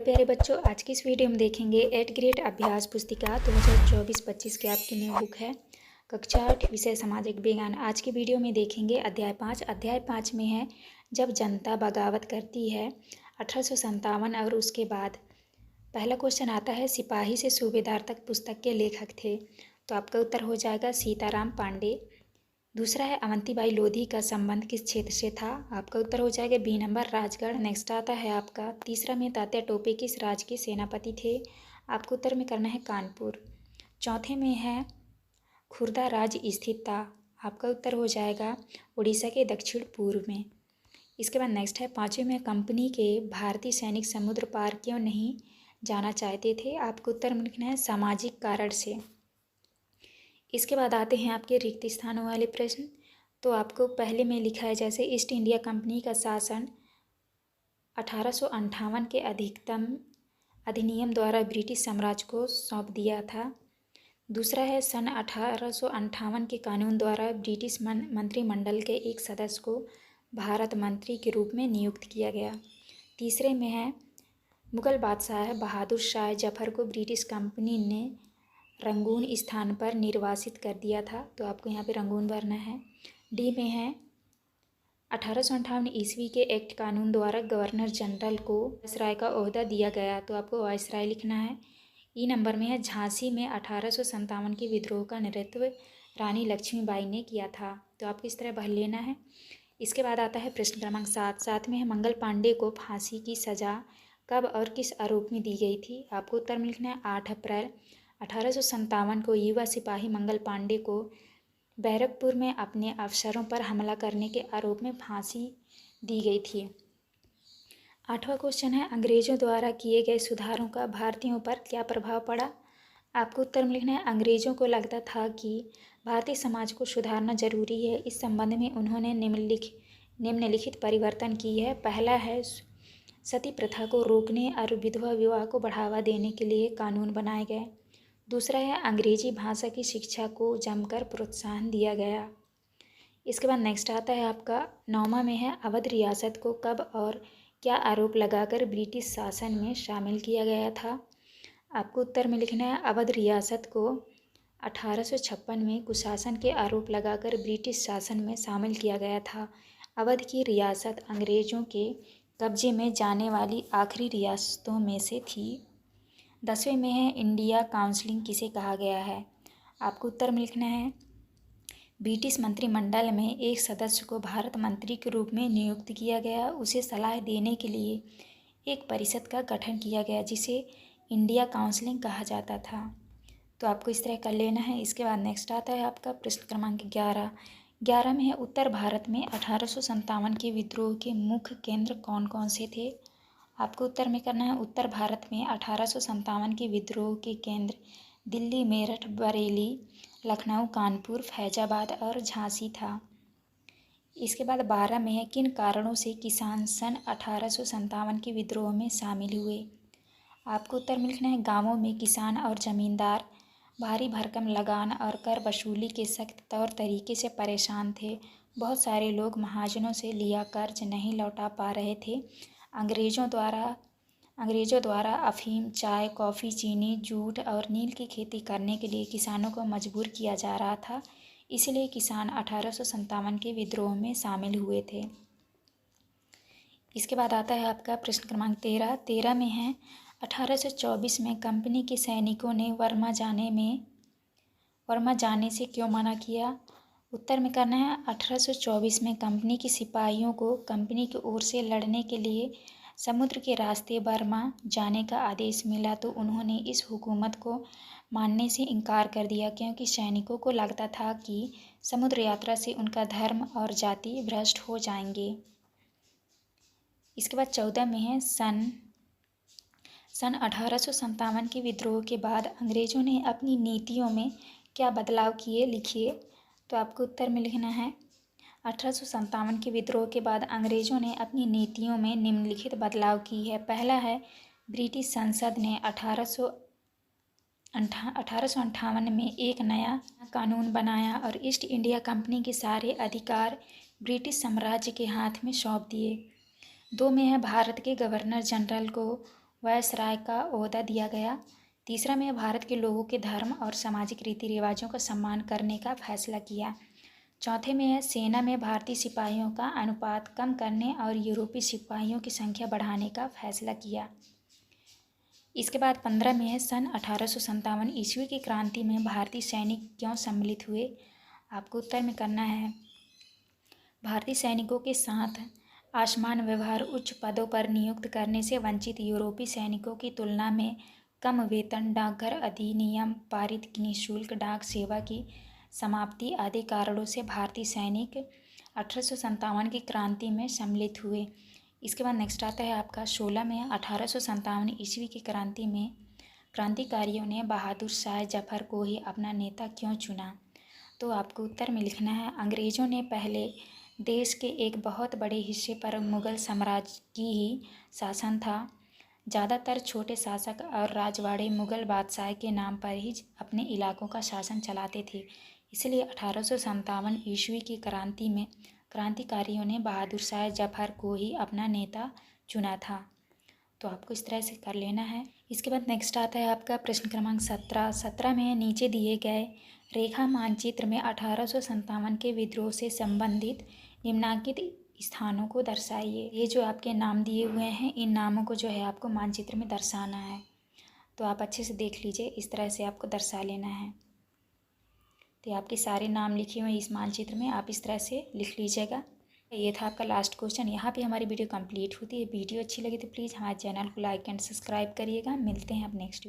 प्यारे बच्चों, आज की इस वीडियो में देखेंगे 8th ग्रेड अभ्यास पुस्तिका 2024-25 की आपकी न्यू बुक है कक्षा 8 विषय सामाजिक विज्ञान। आज की वीडियो में देखेंगे अध्याय 5 में है जब जनता बगावत करती है 1857 और उसके बाद। पहला क्वेश्चन आता है सिपाही से सूबेदार तक पुस्तक के लेखक थे, तो आपका उत्तर हो जाएगा सीताराम पांडे। दूसरा है अवंतीबाई लोधी का संबंध किस क्षेत्र से था, आपका उत्तर हो जाएगा बी नंबर राजगढ़। नेक्स्ट आता है आपका तीसरा में तात्या टोपे किस राज्य के सेनापति थे, आपको उत्तर में करना है कानपुर। चौथे में है खुर्दा राज्य स्थित था, आपका उत्तर हो जाएगा उड़ीसा के दक्षिण पूर्व में। इसके बाद नेक्स्ट है पाँचवें में कंपनी के भारतीय सैनिक समुद्र पार क्यों नहीं जाना चाहते थे, आपको उत्तर में लिखना है सामाजिक कारण से। इसके बाद आते हैं आपके रिक्त स्थानों वाले प्रश्न। तो आपको पहले में लिखा है जैसे ईस्ट इंडिया कंपनी का शासन 1858 के अधिकतम अधिनियम द्वारा ब्रिटिश साम्राज्य को सौंप दिया था। दूसरा है सन 1858 के कानून द्वारा ब्रिटिश मंत्रिमंडल के एक सदस्य को भारत मंत्री के रूप में नियुक्त किया गया। तीसरे में है मुगल बादशाह बहादुर शाह जफर को ब्रिटिश कंपनी ने रंगून स्थान पर निर्वासित कर दिया था, तो आपको यहाँ पे रंगून भरना है। डी में है 1858 ईस्वी के एक्ट कानून द्वारा गवर्नर जनरल को वायसराय का ओहदा दिया गया, तो आपको वायसराय लिखना है। ई नंबर में है झांसी में 1857 के विद्रोह का नेतृत्व रानी लक्ष्मीबाई ने किया था, तो आपको इस तरह भर लेना है। इसके बाद आता है प्रश्न क्रमांक 7 में है मंगल पांडे को फांसी की सजा कब और किस आरोप में दी गई थी, आपको उत्तर में लिखना है 8 अप्रैल 1857 को युवा सिपाही मंगल पांडे को बैरकपुर में अपने अफसरों पर हमला करने के आरोप में फांसी दी गई थी। 8वां क्वेश्चन है अंग्रेजों द्वारा किए गए सुधारों का भारतीयों पर क्या प्रभाव पड़ा, आपको उत्तर में लिखना है अंग्रेजों को लगता था कि भारतीय समाज को सुधारना जरूरी है। इस संबंध में उन्होंने निम्नलिखित परिवर्तन की है। पहला है सती प्रथा को रोकने और विधवा विवाह को बढ़ावा देने के लिए कानून बनाए गए। दूसरा है अंग्रेजी भाषा की शिक्षा को जमकर प्रोत्साहन दिया गया। इसके बाद नेक्स्ट आता है आपका 9वां में है अवध रियासत को कब और क्या आरोप लगाकर ब्रिटिश शासन में शामिल किया गया था, आपको उत्तर में लिखना है अवध रियासत को 1856 में कुशासन के आरोप लगाकर ब्रिटिश शासन में शामिल किया गया था। अवध की रियासत अंग्रेजों के कब्जे में जाने वाली आखिरी रियासतों में से थी। 10वें में है इंडिया काउंसिल किसे कहा गया है, आपको उत्तर में लिखना है ब्रिटिश मंत्रिमंडल में एक सदस्य को भारत मंत्री के रूप में नियुक्त किया गया, उसे सलाह देने के लिए एक परिषद का गठन किया गया जिसे इंडिया काउंसिल कहा जाता था, तो आपको इस तरह कर लेना है। इसके बाद नेक्स्ट आता है आपका प्रश्न क्रमांक 11 में है उत्तर भारत में 1857 के विद्रोह के मुख्य केंद्र कौन कौन से थे, आपको उत्तर में करना है उत्तर भारत में 1857 के विद्रोह के केंद्र दिल्ली, मेरठ, बरेली, लखनऊ, कानपुर, फैजाबाद और झांसी था। इसके बाद 12 में है किन कारणों से किसान सन 1857 के विद्रोह में शामिल हुए, आपको उत्तर में लिखना है गांवों में किसान और जमींदार भारी भरकम लगान और कर वसूली के सख्त तौर तरीके से परेशान थे। बहुत सारे लोग महाजनों से लिया कर्ज नहीं लौटा पा रहे थे। अंग्रेज़ों द्वारा अफीम, चाय, कॉफ़ी, चीनी, जूट और नील की खेती करने के लिए किसानों को मजबूर किया जा रहा था, इसलिए किसान 1857 के विद्रोह में शामिल हुए थे। इसके बाद आता है आपका प्रश्न क्रमांक 13 में है 1824 में कंपनी के सैनिकों ने वर्मा जाने से क्यों मना किया, उत्तर में करना है 1824 में कंपनी के सिपाहियों को कंपनी की ओर से लड़ने के लिए समुद्र के रास्ते बर्मा जाने का आदेश मिला, तो उन्होंने इस हुकूमत को मानने से इनकार कर दिया क्योंकि सैनिकों को लगता था कि समुद्र यात्रा से उनका धर्म और जाति भ्रष्ट हो जाएंगे। इसके बाद 14 में है सन 1857 के विद्रोह के बाद अंग्रेज़ों ने अपनी नीतियों में क्या बदलाव किए, लिखिए, तो आपको उत्तर में लिखना है 1857 के विद्रोह के बाद अंग्रेज़ों ने अपनी नीतियों में निम्नलिखित बदलाव की है। पहला है ब्रिटिश संसद ने 1858 में एक नया कानून बनाया और ईस्ट इंडिया कंपनी के सारे अधिकार ब्रिटिश साम्राज्य के हाथ में सौंप दिए। 2 में है भारत के गवर्नर जनरल को वायसराय का ओहदा दिया गया। तीसरा में भारत के लोगों के धर्म और सामाजिक रीति रिवाजों का सम्मान करने का फैसला किया। चौथे में है सेना में भारतीय सिपाहियों का अनुपात कम करने और यूरोपीय सिपाहियों की संख्या बढ़ाने का फैसला किया। इसके बाद 15 में है सन 1857 ईस्वी की क्रांति में भारतीय सैनिक क्यों सम्मिलित हुए। आपको उत्तर में करना है भारतीय सैनिकों के साथ असमान व्यवहार, उच्च पदों पर नियुक्त करने से वंचित, यूरोपीय सैनिकों की तुलना में कम वेतन, डाकघर अधिनियम पारित, निःशुल्क डाक सेवा की समाप्ति आदि कारणों से भारतीय सैनिक 1857 की क्रांति में सम्मिलित हुए। इसके बाद नेक्स्ट आता है आपका 16 में 1857 ईस्वी की क्रांति में क्रांतिकारियों ने बहादुर शाह जफर को ही अपना नेता क्यों चुना। तो आपको उत्तर में लिखना है अंग्रेज़ों ने पहले देश के एक बहुत बड़े हिस्से पर मुग़ल साम्राज्य की ही शासन था। ज़्यादातर छोटे शासक और राजवाड़े मुग़ल बादशाह के नाम पर ही अपने इलाकों का शासन चलाते थे। इसलिए 1857 ईस्वी की क्रांति में क्रांतिकारियों ने बहादुर शाह जफर को ही अपना नेता चुना था। तो आपको इस तरह से कर लेना है। इसके बाद नेक्स्ट आता है आपका प्रश्न क्रमांक 17 में नीचे दिए गए रेखा मानचित्र में 1857 के विद्रोह से संबंधित निम्नलिखित स्थानों को दर्शाइए। ये जो आपके नाम दिए हुए हैं, इन नामों को जो है आपको मानचित्र में दर्शाना है। तो आप अच्छे से देख लीजिए, इस तरह से आपको दर्शा लेना है। तो आपके सारे नाम लिखे हुए इस मानचित्र में, आप इस तरह से लिख लीजिएगा। ये था आपका लास्ट क्वेश्चन। यहाँ पे हमारी वीडियो कंप्लीट होती है। वीडियो अच्छी लगी तो प्लीज़ हमारे चैनल को लाइक एंड सब्सक्राइब करिएगा। मिलते हैं अब नेक्स्ट